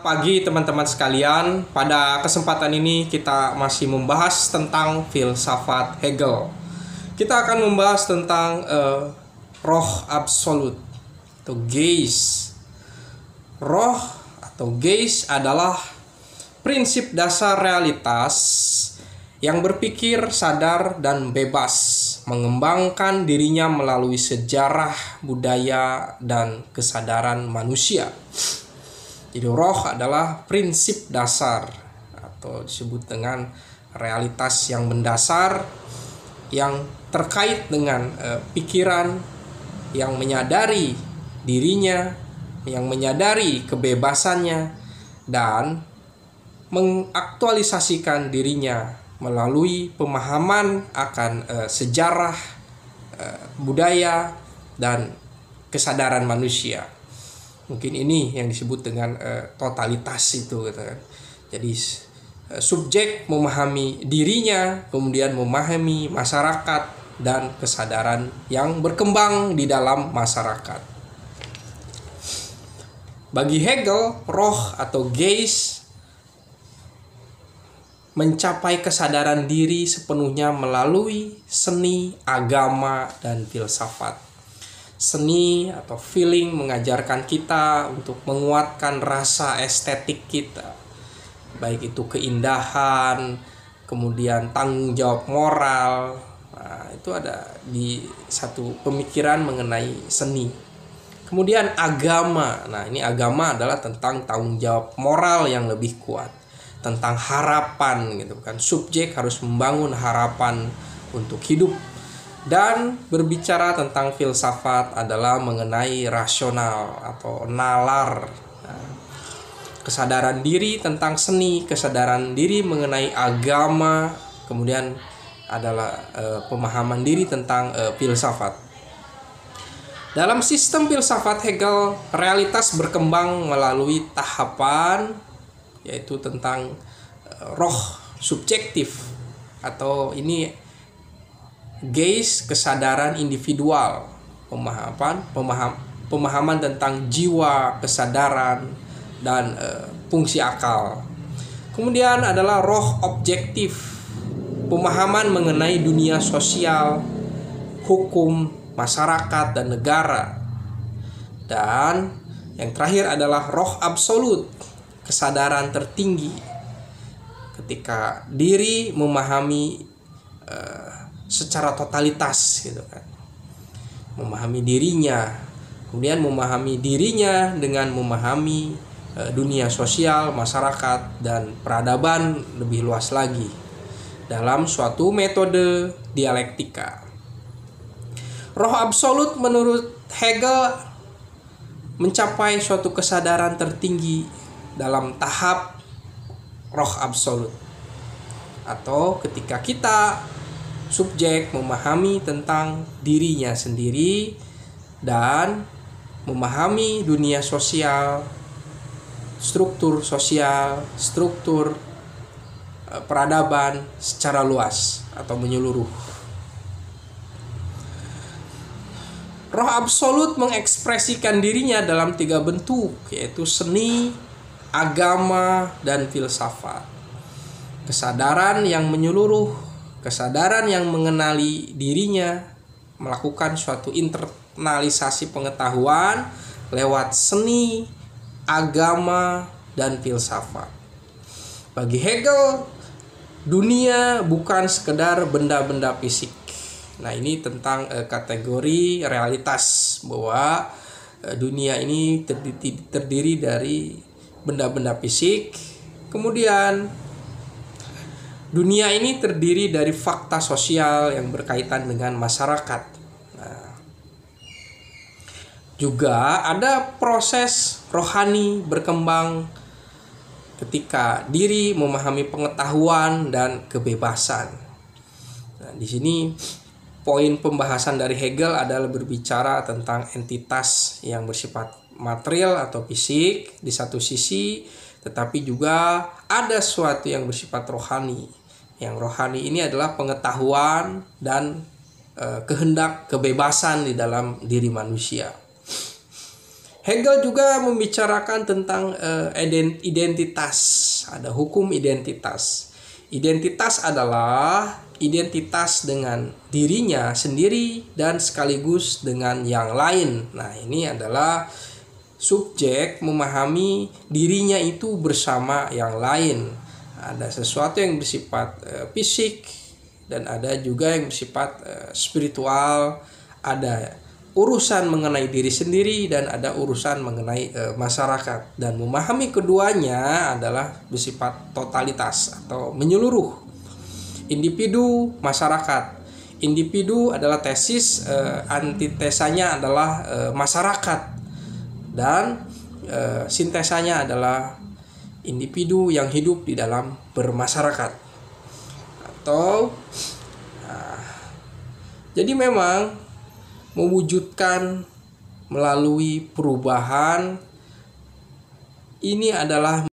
Pagi teman-teman sekalian, pada kesempatan ini kita masih membahas tentang filsafat Hegel. Kita akan membahas tentang roh absolut atau Geist. Roh atau Geist adalah prinsip dasar realitas yang berpikir sadar dan bebas, mengembangkan dirinya melalui sejarah, budaya, dan kesadaran manusia. Jadi roh adalah prinsip dasar atau disebut dengan realitas yang mendasar yang terkait dengan pikiran yang menyadari dirinya, yang menyadari kebebasannya dan mengaktualisasikan dirinya melalui pemahaman akan sejarah, budaya dan kesadaran manusia. Mungkin ini yang disebut dengan totalitas itu gitu kan. Jadi subjek memahami dirinya, kemudian memahami masyarakat dan kesadaran yang berkembang di dalam masyarakat. Bagi Hegel, roh atau Geist mencapai kesadaran diri sepenuhnya melalui seni, agama, dan filsafat. Seni atau feeling mengajarkan kita untuk menguatkan rasa estetik kita, baik itu keindahan, kemudian tanggung jawab moral. Nah, itu ada di satu pemikiran mengenai seni. Kemudian agama. Nah, ini agama adalah tentang tanggung jawab moral yang lebih kuat, tentang harapan gitu kan. Subjek harus membangun harapan untuk hidup. Dan berbicara tentang filsafat adalah mengenai rasional atau nalar. Kesadaran diri tentang seni, kesadaran diri mengenai agama, kemudian adalah pemahaman diri tentang filsafat. Dalam sistem filsafat Hegel, realitas berkembang melalui tahapan, yaitu tentang roh subjektif atau ini Geist, kesadaran individual, pemahaman tentang jiwa, kesadaran, dan fungsi akal. Kemudian adalah roh objektif, pemahaman mengenai dunia sosial, hukum, masyarakat, dan negara. Dan yang terakhir adalah roh absolut, kesadaran tertinggi, ketika diri memahami secara totalitas gitu kan, memahami dirinya, kemudian memahami dirinya dengan memahami dunia sosial, masyarakat, dan peradaban lebih luas lagi dalam suatu metode dialektika. Roh absolut menurut Hegel mencapai suatu kesadaran tertinggi dalam tahap roh absolut, atau ketika kita subjek memahami tentang dirinya sendiri dan memahami dunia sosial, struktur peradaban secara luas atau menyeluruh. Roh absolut mengekspresikan dirinya dalam 3 bentuk, yaitu seni, agama, dan filsafat. Kesadaran yang menyeluruh, kesadaran yang mengenali dirinya, melakukan suatu internalisasi pengetahuan lewat seni, agama, dan filsafat. Bagi Hegel, dunia bukan sekedar benda-benda fisik. Nah, ini tentang kategori realitas, bahwa dunia ini terdiri dari benda-benda fisik. Kemudian dunia ini terdiri dari fakta sosial yang berkaitan dengan masyarakat. Nah, juga ada proses rohani berkembang ketika diri memahami pengetahuan dan kebebasan. Nah, di sini poin pembahasan dari Hegel adalah berbicara tentang entitas yang bersifat material atau fisik di satu sisi, tetapi juga ada sesuatu yang bersifat rohani. Yang rohani ini adalah pengetahuan dan kehendak kebebasan di dalam diri manusia. Hegel juga membicarakan tentang identitas. Ada hukum identitas. Identitas adalah identitas dengan dirinya sendiri dan sekaligus dengan yang lain. Nah, ini adalah subjek memahami dirinya itu bersama yang lain. Ada sesuatu yang bersifat fisik dan ada juga yang bersifat spiritual. Ada urusan mengenai diri sendiri dan ada urusan mengenai masyarakat, dan memahami keduanya adalah bersifat totalitas atau menyeluruh. Individu, masyarakat. Individu adalah tesis, antitesanya adalah masyarakat, dan sintesanya adalah individu yang hidup di dalam bermasyarakat. Jadi memang mewujudkan melalui perubahan ini adalah